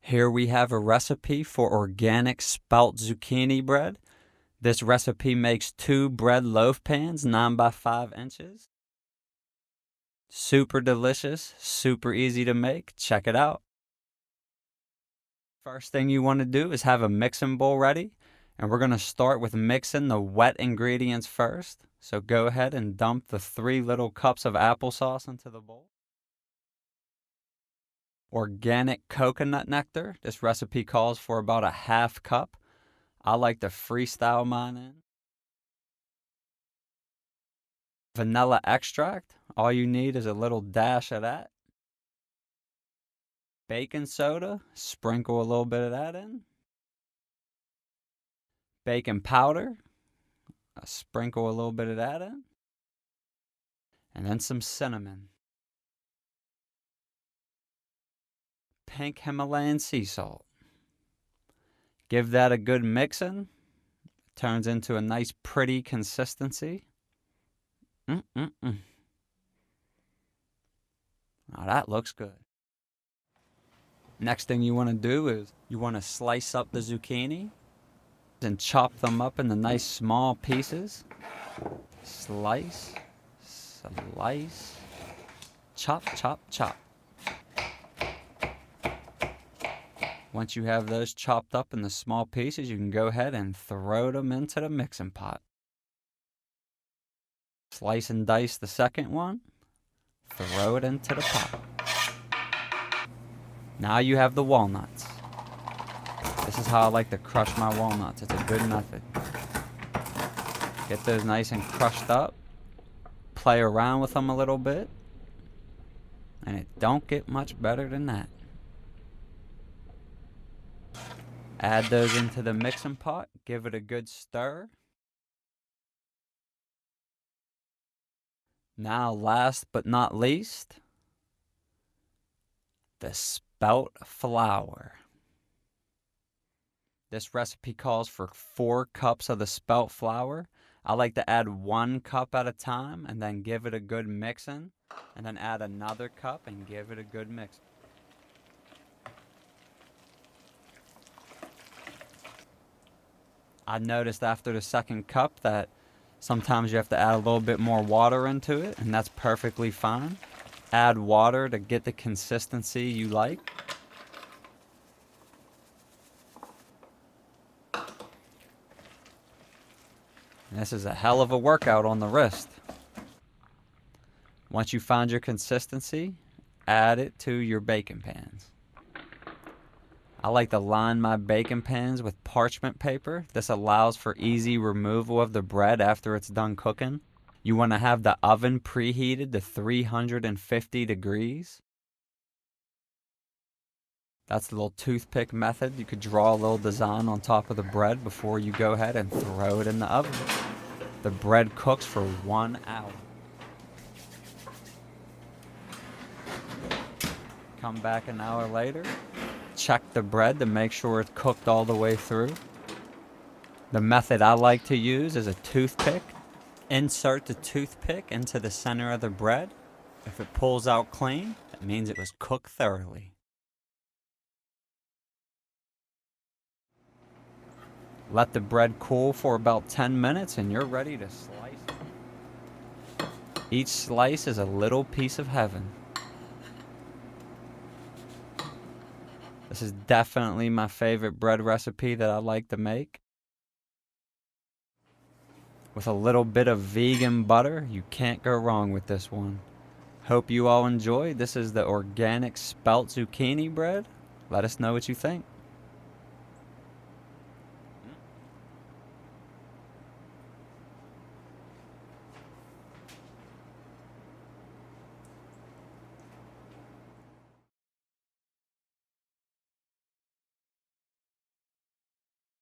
Here we have a recipe for organic spelt zucchini bread. This recipe makes 2 bread loaf pans 9 by 5 inches. Super delicious, super easy to make. Check it out. First thing you want to do is have a mixing bowl ready, and we're going to start with mixing the wet ingredients first. So go ahead and dump the 3 little cups of applesauce into the bowl. Organic coconut nectar. This recipe calls for about a ½ cup. I like to freestyle mine in. Vanilla extract. All you need is a little dash of that. Baking soda. Sprinkle a little bit of that in. Baking powder. Sprinkle a little bit of that in. And then some cinnamon. Pink Himalayan sea salt. Give that a good mixing. Turns into a nice pretty consistency. Now that looks good. Next thing you want to do is you want to slice up the zucchini and chop them up into nice small pieces. Slice, slice, chop, chop, chop. Once you have those chopped up in the small pieces, you can go ahead and throw them into the mixing pot. Slice and dice the second one. Throw it into the pot. Now you have the walnuts. This is how I like to crush my walnuts. It's a good method. Get those nice and crushed up. Play around with them a little bit. And it don't get much better than that. Add those into the mixing pot. Give it a good stir. Now, last but not least, the spelt flour. This recipe calls for 4 cups of the spelt flour. I like to add 1 cup at a time and then give it a good mixing. And then add another cup and give it a good mix. I noticed after the second cup that sometimes you have to add a little bit more water into it, and that's perfectly fine. Add water to get the consistency you like. And this is a hell of a workout on the wrist. Once you find your consistency, add it to your baking pans. I like to line my baking pans with parchment paper. This allows for easy removal of the bread after it's done cooking. You want to have the oven preheated to 350 degrees. That's the little toothpick method. You could draw a little design on top of the bread before you go ahead and throw it in the oven. The bread cooks for 1 hour. Come back an hour later. Check the bread to make sure it's cooked all the way through. The method I like to use is a toothpick. Insert the toothpick into the center of the bread. If it pulls out clean, that means it was cooked thoroughly. Let the bread cool for about 10 minutes and you're ready to slice it. Each slice is a little piece of heaven. This is definitely my favorite bread recipe that I like to make. With a little bit of vegan butter, you can't go wrong with this one. Hope you all enjoyed. This is the organic spelt zucchini bread. Let us know what you think.